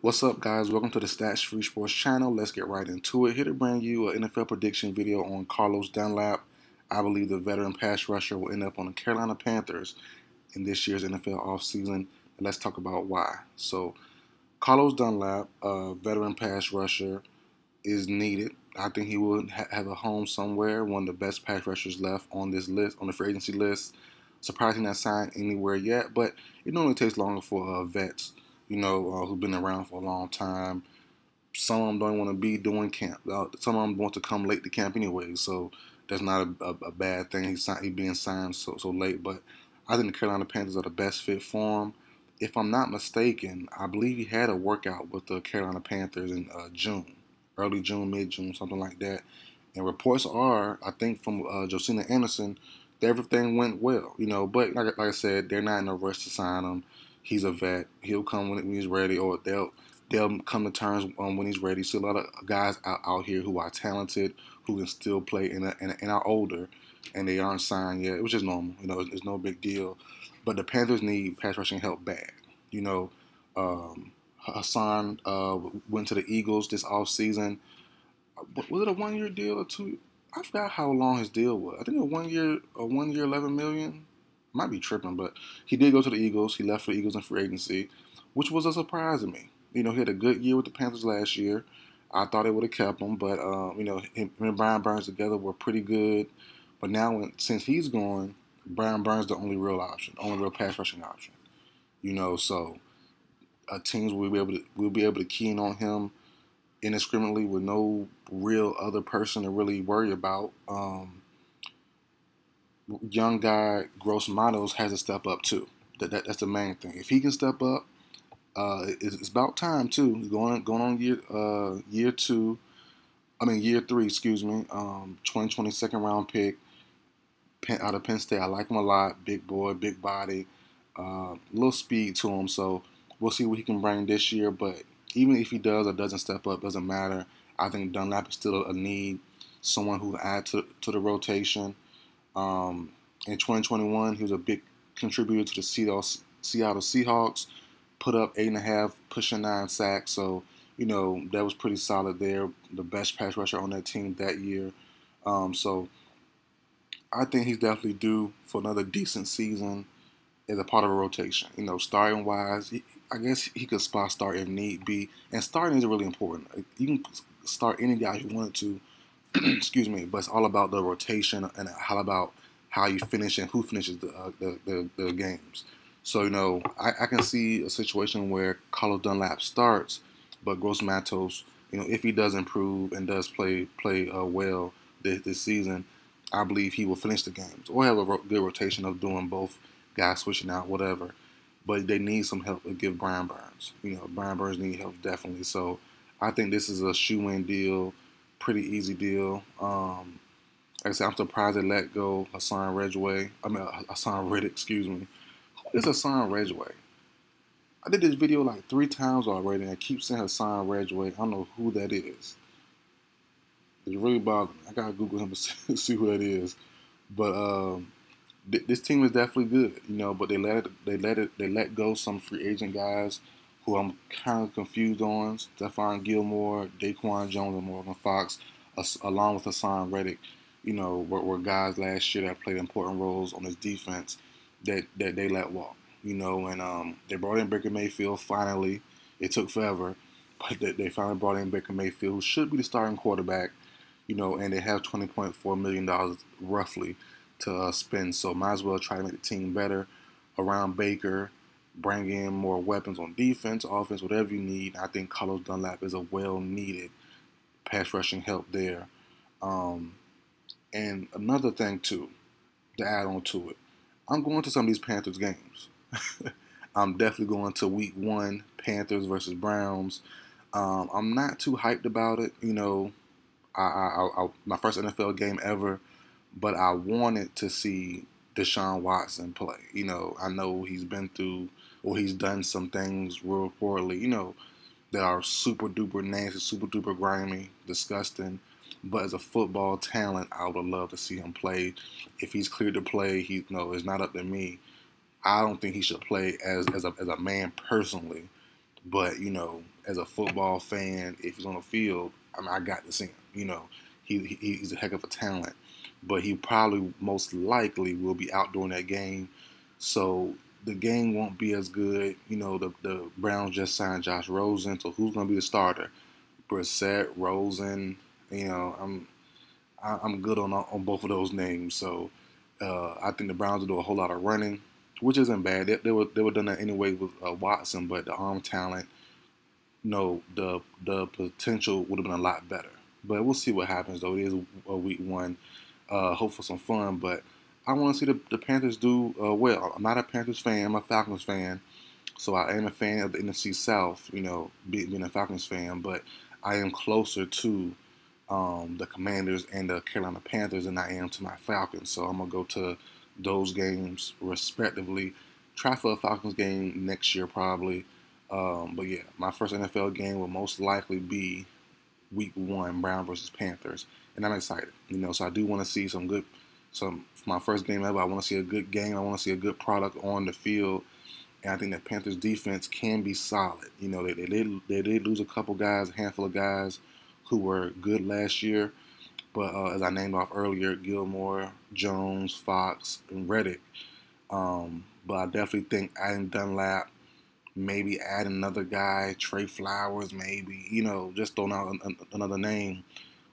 What's up, guys? Welcome to the Stats Free Sports channel. Let's get right into it. Here to bring you an NFL prediction video on Carlos Dunlap. I believe the veteran pass rusher will end up on the Carolina Panthers in this year's NFL offseason. And let's talk about why. So, Carlos Dunlap, a veteran pass rusher, is needed. I think he will have a home somewhere. One of the best pass rushers left on this list, on the free agency list. Surprising not signed anywhere yet, but it normally takes longer for vets, who've been around for a long time. Some of them don't want to be doing camp. Some of them want to come late to camp anyway, so that's not a bad thing. He's being signed so late, but I think the Carolina Panthers are the best fit for him. If I'm not mistaken, I believe he had a workout with the Carolina Panthers in June, early June, mid June, something like that. And reports are, I think, from Josina Anderson, that everything went well. But like I said, they're not in a rush to sign him. He's a vet. He'll come when he's ready, or they'll come to terms when he's ready. See a lot of guys out here who are talented, who can still play and are older, and they aren't signed yet, which is normal. It's no big deal. But the Panthers need pass rushing help bad. You know, Hassan went to the Eagles this offseason. Was it a 1 year deal or two? I forgot how long his deal was. I think a 1 year, 11 million. Might be tripping, but he did go to the Eagles. He left for the Eagles in free agency, which was a surprise to me. He had a good year with the Panthers last year. I thought they would have kept him, but him and Brian Burns together were pretty good. But now, since he's gone, Brian Burns the only real option, only real pass rushing option. So teams will be able to key in on him indiscriminately with no real other person to really worry about. Young guy Gross Matos has to step up too. That's the main thing. If he can step up, it's about time too. He's going on year three, excuse me. 2020 second round pick out of Penn State. I like him a lot. Big boy, big body, little speed to him. So we'll see what he can bring this year. But even if he does or doesn't step up, doesn't matter. I think Dunlap is still a need. Someone who add to the rotation. In 2021, he was a big contributor to the Seattle Seahawks. Put up 8.5, pushing 9 sacks. So that was pretty solid there. The best pass rusher on that team that year. So I think he's definitely due for another decent season as a part of a rotation. Starting wise, I guess he could spot start if need be. And starting is really important. You can start any guy you wanted to, excuse me, but it's all about the rotation and how about how you finish and who finishes the games. So I can see a situation where Carlos Dunlap starts, but Gross Matos, if he does improve and does play well this season, I believe he will finish the games or have a good rotation of doing both, guys switching out, whatever. But they need some help to give Brian Burns. Brian Burns needs help definitely. So I think this is a shoe-in deal, pretty easy deal. Like I said, I'm surprised they let go Hassan Reddick. Hassan Reddick, excuse me. Who is Hassan Reddick? I did this video like 3 times already, and I keep saying Hassan Reddick. I don't know who that is. It's really bothering me. I gotta Google him to see who that is. But this team is definitely good, But they let go some free agent guys who I'm kind of confused on. Stephon Gilmore, Daquan Jones, and Morgan Fox, along with Hassan Reddick. Were guys last year that played important roles on this defense that they let walk. And they brought in Baker Mayfield finally. It took forever, but they finally brought in Baker Mayfield, who should be the starting quarterback. And they have $20.4 million roughly to spend. So might as well try to make the team better around Baker, bring in more weapons on defense, offense, whatever you need. I think Carlos Dunlap is a well-needed pass rushing help there. And another thing too, to add on to it, I'm going to some of these Panthers games. I'm definitely going to Week 1, Panthers versus Browns. I'm not too hyped about it. My first NFL game ever, but I wanted to see Deshaun Watson play. I know he's been through or he's done some things real poorly, that are super duper nasty, super duper grimy, disgusting. But as a football talent, I would love to see him play. If he's cleared to play, it's not up to me. I don't think he should play as a man personally. But as a football fan, if he's on the field, I mean, I got to see him. He's a heck of a talent, but he probably most likely will be out during that game, so the game won't be as good. The Browns just signed Josh Rosen, so who's going to be the starter? Brissett, Rosen. I'm good on both of those names. So I think the Browns will do a whole lot of running, which isn't bad. They were done that anyway with Watson, but the arm talent, no, the potential would have been a lot better. But we'll see what happens though. It is a week one. Hope for some fun, but I want to see the Panthers do well. I'm not a Panthers fan. I'm a Falcons fan. So I am a fan of the NFC South, being a Falcons fan, but I am closer to the Commanders and the Carolina Panthers than I am to my Falcons. So I'm going to go to those games respectively. Try for a Falcons game next year probably. But yeah, my first NFL game will most likely be week one, Brown versus Panthers. And I'm excited, so I do want to see for my first game ever, I want to see a good game. I want to see a good product on the field. And I think that Panthers defense can be solid. They did lose a couple guys, a handful of guys who were good last year. But as I named off earlier, Gilmore, Jones, Fox, and Reddick. But I definitely think adding Dunlap, maybe add another guy, Trey Flowers, maybe, just throwing out another name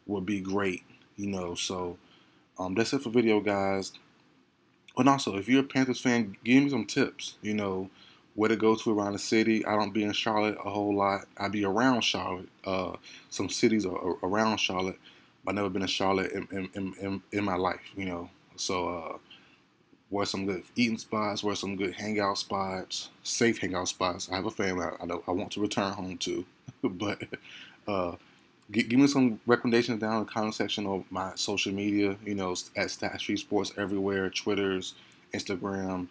would be great. So that's it for video, guys. And also, if you're a Panthers fan, give me some tips. Where to go to around the city. I don't be in Charlotte a whole lot. I be around Charlotte, some cities around Charlotte. But I've never been to Charlotte in my life. So where some good eating spots, where some good hangout spots, safe hangout spots. I have a family I want to return home to, but uh, give me some recommendations down in the comment section of my social media, at Stat Street Sports everywhere, Twitters, Instagram,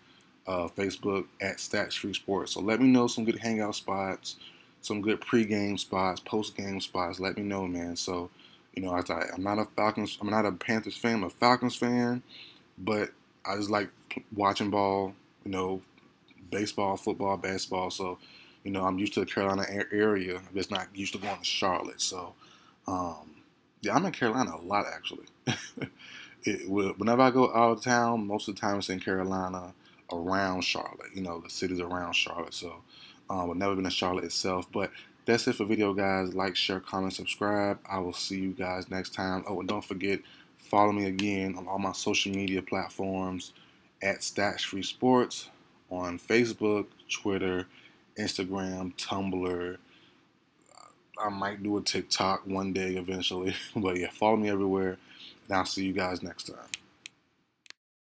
Facebook, at Stat Street Sports. So let me know some good hangout spots, some good pregame spots, postgame spots. Let me know, man. So, I'm not a Panthers fan, I'm a Falcons fan, but I just like watching ball, baseball, football, basketball. So, I'm used to the Carolina area. I'm just not used to going to Charlotte. So, yeah, I'm in Carolina a lot actually. Whenever I go out of town, most of the time it's in Carolina, around Charlotte. The cities around Charlotte. So, I've never been to Charlotte itself. But that's it for video, guys. Like, share, comment, subscribe. I will see you guys next time. Oh, and don't forget, follow me again on all my social media platforms at Stat Street Sports on Facebook, Twitter, Instagram, Tumblr. I might do a TikTok one day eventually. But yeah, follow me everywhere. And I'll see you guys next time.